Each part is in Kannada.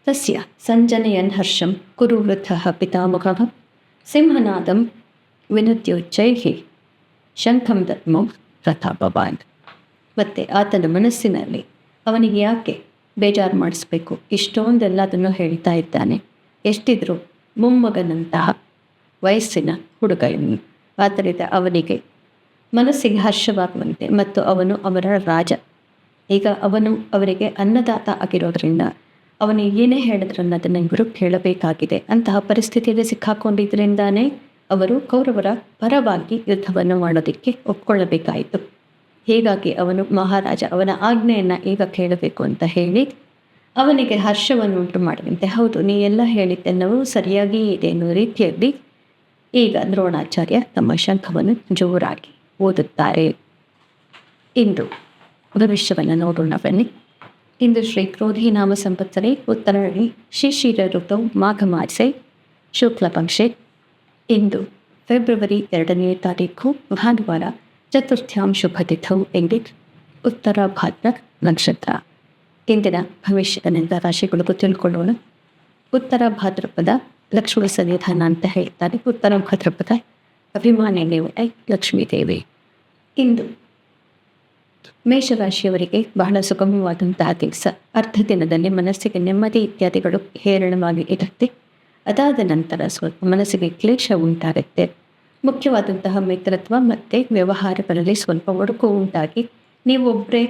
ತಸ್ಯ ಸಂಜನಯನ್ ಹರ್ಷಂ ಕುರು ವೃಥಃ ಪಿತಾಮಹಃ ಸಿಂಹನಾದಂ ವಿನುದ್ಯೋಚ್ಚೈಃ ಶಂಖಂ ದದ್ಮೋ ರಥಾಪವಾನ್. ಮತ್ತು ಆತನ ಮನಸ್ಸಿನಲ್ಲಿ ಅವನಿಗೆ ಯಾಕೆ ಬೇಜಾರು ಮಾಡಿಸ್ಬೇಕು, ಇಷ್ಟೊಂದೆಲ್ಲದನ್ನು ಹೇಳ್ತಾ ಇದ್ದಾನೆ, ಎಷ್ಟಿದ್ರು ಮೊಮ್ಮಗನಂತಹ ವಯಸ್ಸಿನ ಹುಡುಗ ಇವನು. ಆದ್ದರಿಂದ ಅವನಿಗೆ ಮನಸ್ಸಿಗೆ ಹರ್ಷವಾಗುವಂತೆ ಮತ್ತು ಅವನು ಅವರ ರಾಜ. ಈಗ ಅವನು ಅವರಿಗೆ ಅನ್ನದಾತ ಆಗಿರೋದ್ರಿಂದ ಅವನು ಏನೇ ಹೇಳಿದ್ರನ್ನ ಅದನ್ನು ಇವರು ಕೇಳಬೇಕಾಗಿದೆ. ಅಂತಹ ಪರಿಸ್ಥಿತಿಯಲ್ಲಿ ಸಿಕ್ಕಾಕೊಂಡಿದ್ದರಿಂದಾನೇ ಅವರು ಕೌರವರ ಪರವಾಗಿ ಯುದ್ಧವನ್ನು ಮಾಡೋದಕ್ಕೆ ಒಪ್ಕೊಳ್ಳಬೇಕಾಯಿತು. ಹೀಗಾಗಿ ಅವನು ಮಹಾರಾಜ ಅವನ ಆಜ್ಞೆಯನ್ನು ಈಗ ಕೇಳಬೇಕು ಅಂತ ಹೇಳಿ ಅವನಿಗೆ ಹರ್ಷವನ್ನು ಉಂಟು ಮಾಡುವಂತೆ, ಹೌದು ನೀ ಎಲ್ಲ ಹೇಳಿದ್ದೆಲ್ಲವೂ ಸರಿಯಾಗಿ ಇದೆ ಎನ್ನುವ ರೀತಿಯಲ್ಲಿ ಈಗ ದ್ರೋಣಾಚಾರ್ಯ ತಮ್ಮ ಶಂಖವನ್ನು ಜೋರಾಗಿ ಓದುತ್ತಾರೆ. ಇಂದು ಭವಿಷ್ಯವನ್ನು ನೋಡೋಣ ಬನ್ನಿ. ಇಂದು ಶ್ರೀ ಕ್ರೋಧಿ ನಾಮ ಸಂವತ್ಸರೆ ಉತ್ತರಾಯಣಿ ಶಿಶಿರ ಋತು ಮಾಘ ಮಾಸೆ ಶುಕ್ಲ ಪಕ್ಷೆ. ಇಂದು ಫೆಬ್ರವರಿ 2ನೇ ತಾರೀಕು ಭಾನುವಾರ, ಚತುರ್ಥ್ಯಾಂ ಶುಭ ತಿಥೌ ಎಂದಿಟ್ ಉತ್ತರ ಭಾದ್ರ ನಕ್ಷತ್ರ. ಇಂದಿನ ಭವಿಷ್ಯದ ರಾಶಿಗಳಿಗೂ ತಿಳ್ಕೊಳ್ಳೋಣ. ಉತ್ತರ ಭಾದ್ರಪದ ಲಕ್ಷ್ಮೀ ಸನ್ನಿಧಾನ ಅಂತ ಹೇಳ್ತಾರೆ. ಉತ್ತರ ಭಾದ್ರಪದ ಅಭಿಮಾನಿ ದೇವತೆ ಲಕ್ಷ್ಮೀದೇವಿ. ಇಂದು ಮೇಷರಾಶಿಯವರಿಗೆ ಬಹಳ ಸುಗಮವಾದಂತಹ ದಿವಸ. ಅರ್ಧ ದಿನದಲ್ಲಿ ಮನಸ್ಸಿಗೆ ನೆಮ್ಮದಿ ಇತ್ಯಾದಿಗಳು ಹೇರಳವಾಗಿ ಇರುತ್ತೆ. ಅದಾದ ನಂತರ ಸ್ವಲ್ಪ ಮನಸ್ಸಿಗೆ ಕ್ಲೇಶ ಉಂಟಾಗುತ್ತೆ. ಮುಖ್ಯವಾದಂತಹ ಮಿತ್ರತ್ವ ಮತ್ತು ವ್ಯವಹಾರಗಳಲ್ಲಿ ಸ್ವಲ್ಪ ಒಡಕು ಉಂಟಾಗಿ ನೀವೊಬ್ಬರೇ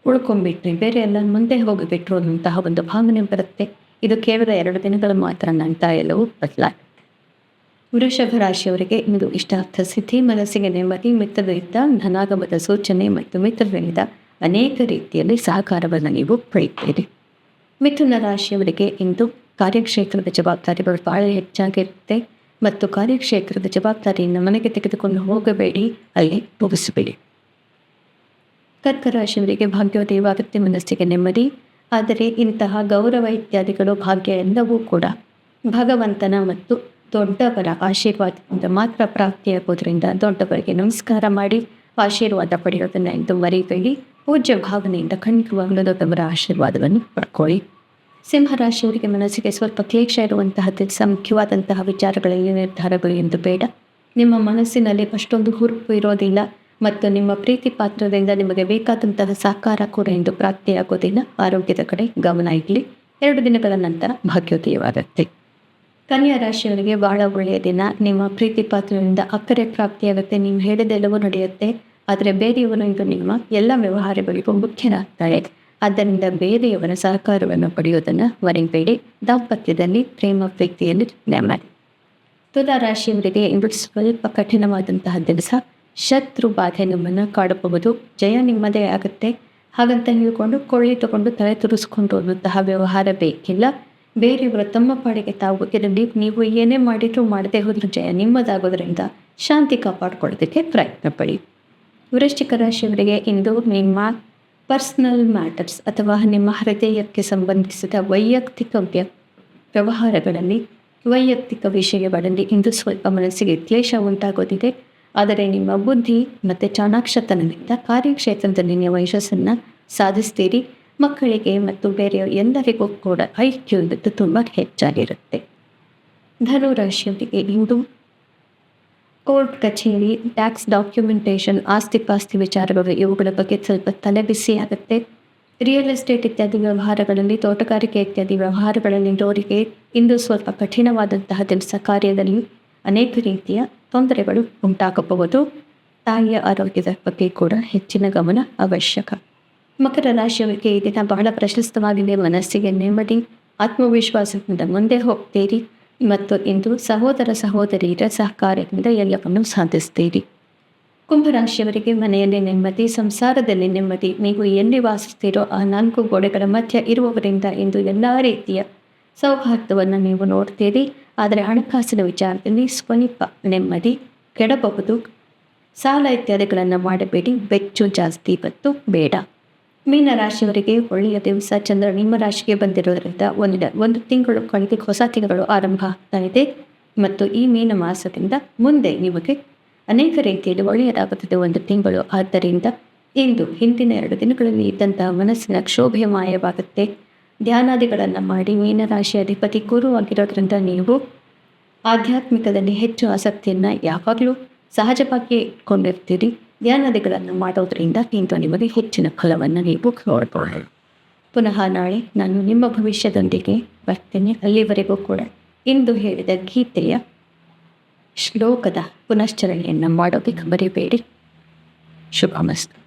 ಉಳ್ಕೊಂಡ್ಬಿಟ್ರಿ, ಬೇರೆ ಎಲ್ಲ ಮುಂದೆ ಹೋಗಿಬಿಟ್ರು ಅನ್ನುವಂತಹ ಒಂದು ಭಾವನೆ ಬರುತ್ತೆ. ಇದು ಕೇವಲ 2 ದಿನಗಳು ಮಾತ್ರ ಅಂತ ಎಲ್ಲವೂ ಬದಲಾಗುತ್ತೆ. ವೃಷಭ ರಾಶಿಯವರಿಗೆ ಇಂದು ಇಷ್ಟಾರ್ಥ ಸಿದ್ಧಿ, ಮನಸ್ಸಿಗೆ ನೆಮ್ಮದಿ, ಮಿತ್ರರಿಂದ ಧನಾಗಮದ ಸೂಚನೆ ಮತ್ತು ಮಿತ್ರರಿಂದ ಅನೇಕ ರೀತಿಯಲ್ಲಿ ಸಹಕಾರವನ್ನು ನೀವು ಪಡೆಯುತ್ತೀರಿ. ಮಿಥುನ ರಾಶಿಯವರಿಗೆ ಇಂದು ಕಾರ್ಯಕ್ಷೇತ್ರದ ಜವಾಬ್ದಾರಿಗಳು ಬಹಳ ಹೆಚ್ಚಾಗಿರುತ್ತೆ ಮತ್ತು ಕಾರ್ಯಕ್ಷೇತ್ರದ ಜವಾಬ್ದಾರಿಯನ್ನು ಮನೆಗೆ ತೆಗೆದುಕೊಂಡು ಹೋಗಬೇಡಿ, ಅಲ್ಲಿ ಮುಗಿಸಬೇಡಿ. ಕರ್ಕ ರಾಶಿಯವರಿಗೆ ಭಾಗ್ಯೋದಯವಾಗುತ್ತೆ, ಮನಸ್ಸಿಗೆ ನೆಮ್ಮದಿ. ಆದರೆ ಇಂತಹ ಗೌರವ ಇತ್ಯಾದಿಗಳು ಭಾಗ್ಯ ಎಲ್ಲವೂ ಕೂಡ ಭಗವಂತನ ಮತ್ತು ದೊಡ್ಡವರ ಆಶೀರ್ವಾದದಿಂದ ಮಾತ್ರ ಪ್ರಾಪ್ತಿಯಾಗೋದ್ರಿಂದ ದೊಡ್ಡವರಿಗೆ ನಮಸ್ಕಾರ ಮಾಡಿ ಆಶೀರ್ವಾದ ಪಡೆಯೋದನ್ನು ಎಂದು ಮರಿಬೇಡಿ. ಪೂಜ್ಯ ಭಾವನೆಯಿಂದ ಖಂಡಿತವಾಗಲೂ ದೊಡ್ಡವರ ಆಶೀರ್ವಾದವನ್ನು ಪಡ್ಕೊಳ್ಳಿ. ಸಿಂಹರಾಶಿಯವರಿಗೆ ಮನಸ್ಸಿಗೆ ಸ್ವಲ್ಪ ಕ್ಲೇಶ ಇರುವಂತಹ ಮುಖ್ಯವಾದಂತಹ ವಿಚಾರಗಳಲ್ಲಿ ನಿರ್ಧಾರಗಳು ಎಂದು ಬೇಡ. ನಿಮ್ಮ ಮನಸ್ಸಿನಲ್ಲಿ ಅಷ್ಟೊಂದು ಹುರುಪು ಇರೋದಿಲ್ಲ ಮತ್ತು ನಿಮ್ಮ ಪ್ರೀತಿ ಪಾತ್ರದಿಂದ ನಿಮಗೆ ಬೇಕಾದಂತಹ ಸಹಕಾರ ಕೂಡ ಎಂದು ಪ್ರಾಪ್ತಿಯಾಗೋದಿಲ್ಲ. ಆರೋಗ್ಯದ ಕಡೆ ಗಮನ ಇರಲಿ. 2 ದಿನಗಳ ನಂತರ ಭಾಗ್ಯೋದಯವಾಗುತ್ತೆ. ಕನ್ಯಾ ರಾಶಿಯವರಿಗೆ ಬಹಳ ಒಳ್ಳೆಯ ದಿನ. ನಿಮ್ಮ ಪ್ರೀತಿ ಪಾತ್ರದಿಂದ ಅಕ್ಕರೆ ಪ್ರಾಪ್ತಿಯಾಗುತ್ತೆ. ನೀವು ಹೇಳಿದೆಲ್ಲವೂ ನಡೆಯುತ್ತೆ. ಆದರೆ ಬೇರೆಯವರು ಇಂದು ನಿಮ್ಮ ಎಲ್ಲ ವ್ಯವಹಾರಗಳಿಗೂ ಮುಖ್ಯರಾಗ್ತಾರೆ. ಆದ್ದರಿಂದ ಬೇರೆಯವರ ಸಹಕಾರವನ್ನು ಪಡೆಯೋದನ್ನು ಮರೆಯಬೇಡಿ. ದಾಂಪತ್ಯದಲ್ಲಿ ಪ್ರೇಮ ಪ್ರೀತಿಯಲ್ಲಿ ನೆಮ್ಮದಿ. ತುಲಾ ರಾಶಿಯವರಿಗೆ ಇಂದು ಸ್ವಲ್ಪ ಕಠಿಣವಾದಂತಹ ದಿವಸ. ಶತ್ರು ಬಾಧೆ ನಿಮ್ಮನ್ನು ಕಾಡಬಹುದು. ಜಯ ನಿಮ್ಮದೇ ಆಗುತ್ತೆ. ಹಾಗಂತ ಹೇಳಿಕೊಂಡು ಕೊಳ್ಳಿ ತಗೊಂಡು ತಲೆ ತುರಿಸ್ಕೊಂಡು ಅನ್ನುವಂತಹ ವ್ಯವಹಾರ ಬೇಕಿಲ್ಲ. ಬೇರೆಯವರು ತಮ್ಮ ಪಾಡಿಗೆ ತಾವು ಇರಲಿ. ನೀವು ಏನೇ ಮಾಡಿದರೂ ಮಾಡದೆ ಹೋದರೂ ಜಯ ನಿಮ್ಮದಾಗೋದ್ರಿಂದ ಶಾಂತಿ ಕಾಪಾಡಿಕೊಳ್ಳೋದಕ್ಕೆ ಪ್ರಯತ್ನ ಪಡಿ. ವೃಶ್ಚಿಕ ರಾಶಿಯವರಿಗೆ ಇಂದು ನಿಮ್ಮ ಪರ್ಸ್ನಲ್ ಮ್ಯಾಟರ್ಸ್ ಅಥವಾ ನಿಮ್ಮ ಹೃದಯಕ್ಕೆ ಸಂಬಂಧಿಸಿದ ವೈಯಕ್ತಿಕ ವ್ಯವಹಾರಗಳಲ್ಲಿ, ವೈಯಕ್ತಿಕ ವಿಷಯಗಳಲ್ಲಿ ಇಂದು ಸ್ವಲ್ಪ ಮನಸ್ಸಿಗೆ ಕ್ಲೇಶ ಉಂಟಾಗೋದಿದೆ. ಆದರೆ ನಿಮ್ಮ ಬುದ್ಧಿ ಮತ್ತು ಚಾಣಾಕ್ಷತನದಿಂದ ಕಾರ್ಯಕ್ಷೇತ್ರದಲ್ಲಿ ನೀವು ಯಶಸ್ಸನ್ನು ಸಾಧಿಸ್ತೀರಿ. ಮಕ್ಕಳಿಗೆ ಮತ್ತು ಬೇರೆ ಎಲ್ಲರಿಗೂ ಕೂಡ ಐಕ್ಯು ಇವತ್ತು ತುಂಬ ಹೆಚ್ಚಾಗಿರುತ್ತೆ. ಧನು ರಾಶಿಯವರಿಗೆ ಇಂದು ಕೋರ್ಟ್ ಕಚೇರಿ, ಟ್ಯಾಕ್ಸ್ ಡಾಕ್ಯುಮೆಂಟೇಷನ್, ಆಸ್ತಿ ಪಾಸ್ತಿ ವಿಚಾರಗಳು ಇವುಗಳ ಬಗ್ಗೆ ಸ್ವಲ್ಪ ತಲೆಬಿಸಿ ಆಗುತ್ತೆ. ರಿಯಲ್ ಎಸ್ಟೇಟ್ ಇತ್ಯಾದಿ ವ್ಯವಹಾರಗಳಲ್ಲಿ, ತೋಟಗಾರಿಕೆ ಇತ್ಯಾದಿ ವ್ಯವಹಾರಗಳಲ್ಲಿ ಅವರಿಗೆ ಇಂದು ಸ್ವಲ್ಪ ಕಠಿಣವಾದಂತಹ ಕೆಲಸ ಕಾರ್ಯದಲ್ಲಿ ಅನೇಕ ರೀತಿಯ ತೊಂದರೆಗಳು ಉಂಟಾಗಬಹುದು. ತಾಯಿಯ ಆರೋಗ್ಯದ ಬಗ್ಗೆ ಕೂಡ ಹೆಚ್ಚಿನ ಗಮನ ಅವಶ್ಯಕ. ಮಕರ ರಾಶಿಯವರಿಗೆ ಈ ದಿನ ಬಹಳ ಪ್ರಶಸ್ತವಾಗಿದೆ. ಮನಸ್ಸಿಗೆ ನೆಮ್ಮದಿ, ಆತ್ಮವಿಶ್ವಾಸದಿಂದ ಮುಂದೆ ಹೋಗ್ತೀರಿ ಮತ್ತು ಇಂದು ಸಹೋದರ ಸಹೋದರಿಯರ ಸಹಕಾರದಿಂದ ಎಲ್ಲವನ್ನು ಸಾಧಿಸ್ತೀರಿ. ಕುಂಭರಾಶಿಯವರಿಗೆ ಮನೆಯಲ್ಲಿ ನೆಮ್ಮದಿ, ಸಂಸಾರದಲ್ಲಿ ನೆಮ್ಮದಿ. ನೀವು ಎಲ್ಲಿ ವಾಸಿಸ್ತೀರೋ ಆ 4 ಗೋಡೆಗಳ ಮಧ್ಯೆ ಇರುವವರಿಂದ ಇಂದು ಎಲ್ಲ ರೀತಿಯ ಸೌಹಾರ್ದವನ್ನು ನೀವು ನೋಡ್ತೀರಿ. ಆದರೆ ಹಣಕಾಸಿನ ವಿಚಾರದಲ್ಲಿ ಸ್ವಲ್ಪ ನೆಮ್ಮದಿ ಕೆಡಬಹುದು. ಸಾಲ ಇತ್ಯಾದಿಗಳನ್ನು ಮಾಡಬೇಡಿ. ಬೆಚ್ಚು ಜಾಸ್ತಿ ಇವತ್ತು ಬೇಡ. ಮೀನ ರಾಶಿಯವರಿಗೆ ಒಳ್ಳೆಯ ದಿವಸ. ಚಂದ್ರ ನಿಮ್ಮ ರಾಶಿಗೆ ಬಂದಿರೋದ್ರಿಂದ ಒಂದು ತಿಂಗಳು ಕಳೆದು ಹೊಸ ತಿಂಗಳು ಆರಂಭ ಆಗ್ತಾ ಇದೆ ಮತ್ತು ಈ ಮೀನ ಮಾಸದಿಂದ ಮುಂದೆ ನಿಮಗೆ ಅನೇಕ ರೀತಿಯಲ್ಲಿ ಒಳ್ಳೆಯದಾಗುತ್ತದೆ ಒಂದು ತಿಂಗಳು. ಆದ್ದರಿಂದ ಇಂದು ಹಿಂದಿನ 2 ದಿನಗಳಲ್ಲಿ ಇದ್ದಂತಹ ಮನಸ್ಸಿನ ಕ್ಷೋಭೆ ಮಾಯವಾಗುತ್ತೆ. ಧ್ಯಾನಾದಿಗಳನ್ನು ಮಾಡಿ. ಮೀನರಾಶಿ ಅಧಿಪತಿ ಗುರು ಆಗಿರೋದ್ರಿಂದ ನೀವು ಆಧ್ಯಾತ್ಮಿಕದಲ್ಲಿ ಹೆಚ್ಚು ಆಸಕ್ತಿಯನ್ನು ಯಾವಾಗಲೂ ಸಹಜವಾಗಿ ಇಟ್ಕೊಂಡಿರ್ತೀರಿ. ಧ್ಯಾನಾದಿಗಳನ್ನು ಮಾಡೋದ್ರಿಂದ ಇಂದು ನಿಮಗೆ ಹೆಚ್ಚಿನ ಫಲವನ್ನು ನೀವು ನೋಡ್ಬೋದು. ಪುನಃ ನಾಳೆ ನಾನು ನಿಮ್ಮ ಭವಿಷ್ಯದೊಂದಿಗೆ ಬರ್ತೇನೆ. ಅಲ್ಲಿವರೆಗೂ ಕೂಡ ಇಂದು ಹೇಳಿದ ಗೀತೆಯ ಶ್ಲೋಕದ ಪುನಶ್ಚರಣೆಯನ್ನು ಮಾಡೋದಕ್ಕೆ ಮರಿಬೇಡಿ. ಶುಭಮಸ್ತು.